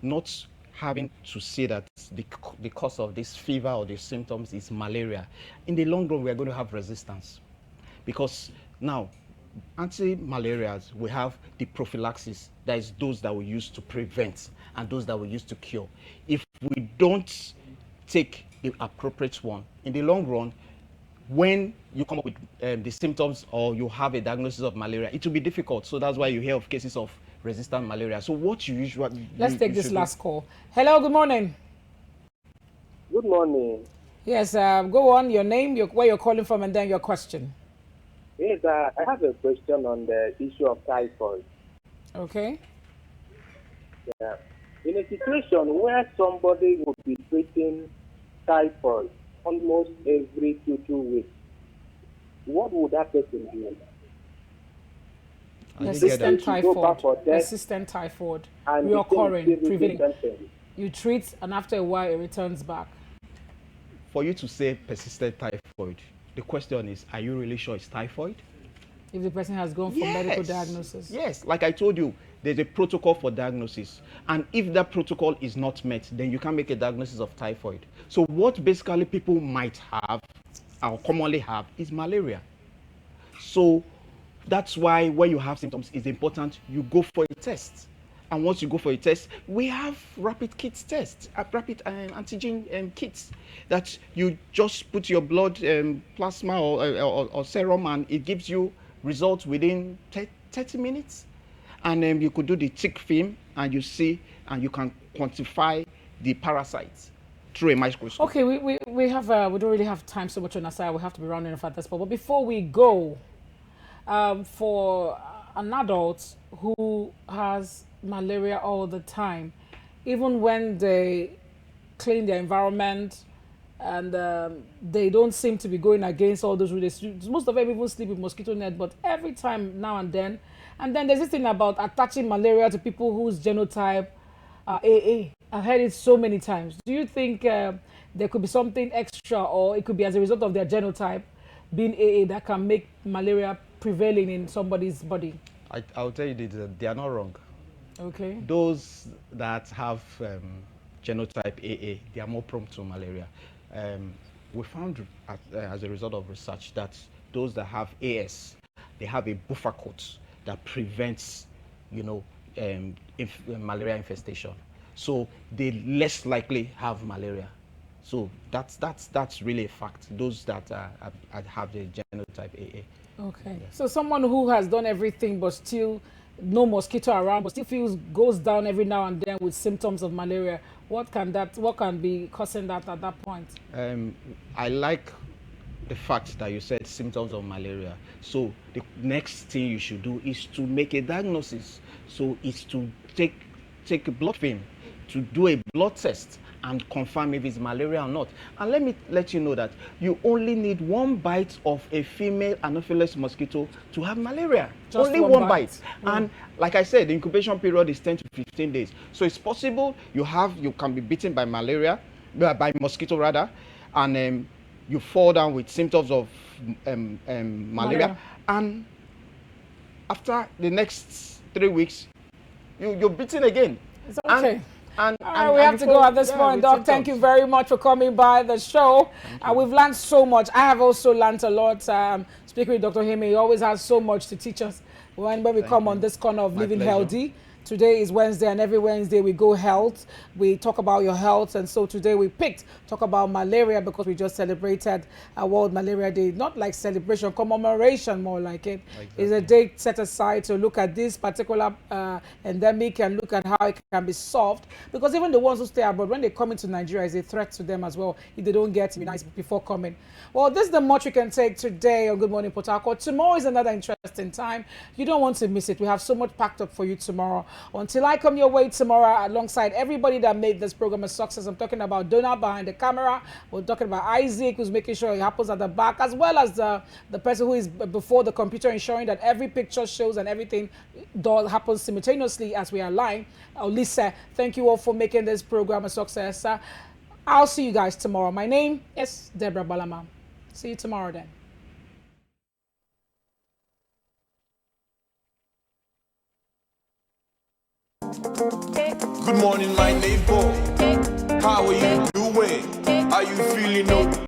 not having to say that the cause of this fever or the symptoms is malaria. In the long run, we are going to have resistance, because now anti-malarials, we have the prophylaxis, that is those that we use to prevent and those that we use to cure. If we don't take the appropriate one, in the long run, when you come up with the symptoms or you have a diagnosis of malaria, it will be difficult. So that's why you hear of cases of resistant malaria. So what you usually Let's take this last call. Hello, good morning. Good morning. Yes, go on, your name, where you're calling from, and then your question. Yes, I have a question on the issue of typhoid. Okay. Yeah. In a situation where somebody would be treating typhoid almost every 2 weeks, what would that person do? Persistent typhoid, reoccurring, prevailing. You treat, and after a while, it returns back. For you to say persistent typhoid, the question is, are you really sure it's typhoid? If the person has gone for medical diagnosis. Yes, like I told you, there's a protocol for diagnosis. And if that protocol is not met, then you can make a diagnosis of typhoid. So what basically people might have, or commonly have, is malaria. So that's why when you have symptoms, it's important you go for a test. And once you go for a test, we have rapid kits tests, rapid antigen kits that you just put your blood plasma or serum, and it gives you results within 30 minutes. And you could do the tick film, and you see, and you can quantify the parasites through a microscope. Okay, we don't really have time so much on our side. We have to be rounding off at this point. But before we go, for an adult who has malaria all the time, even when they clean their environment and they don't seem to be going against all those rules. Most of them even sleep with mosquito net, but every time now and then there's this thing about attaching malaria to people whose genotype are AA. I've heard it so many times. Do you think there could be something extra, or it could be as a result of their genotype being AA, that can make malaria prevailing in somebody's body? I'll tell you that they are not wrong. Okay. Those that have genotype AA, they are more prone to malaria. We found as a result of research that those that have AS, they have a buffer coat that prevents, malaria infestation. So they less likely have malaria. So that's really a fact. Those that have the genotype AA. Okay. Yeah. So someone who has done everything but still no mosquito around, but still goes down every now and then with symptoms of malaria. What can be causing that at that point? I like the fact that you said symptoms of malaria. So the next thing you should do is to make a diagnosis. So it's to take a blood film, to do a blood test and confirm if it's malaria or not. And let me let you know that you only need one bite of a female Anopheles mosquito to have malaria. Just only one bite. And like I said, the incubation period is 10 to 15 days. So it's possible you can be bitten by malaria, by mosquito rather, and you fall down with symptoms of malaria. And after the next 3 weeks, you're bitten again. It's okay. And we have to go at this point, Doc. Thank you very much for coming by the show. We've learned so much. I have also learned a lot. Speaking with Dr. Hime, he always has so much to teach us when we come on this corner of living healthy. Today is Wednesday, and every Wednesday we go health. We talk about your health, and so today we talk about malaria because we just celebrated World Malaria Day. Not like celebration, commemoration more like it. Exactly. It's a day set aside to look at this particular endemic and look at how it can be solved. Because even the ones who stay abroad, when they come into Nigeria, it's a threat to them as well if they don't get immunized before coming. Well, this is the much we can take today on Good Morning Port Harcourt. Tomorrow is another interesting time. You don't want to miss it. We have so much packed up for you tomorrow. Until I come your way tomorrow, alongside everybody that made this program a success. I'm talking about Donna behind the camera. We're talking about Isaac, who's making sure it happens at the back, as well as the person who is before the computer, ensuring that every picture shows and everything happens simultaneously as we are live. Lisa, thank you all for making this program a success. I'll see you guys tomorrow. My name is Deborah Balama. See you tomorrow then. Good morning, my neighbor. How are you doing? Are you feeling okay?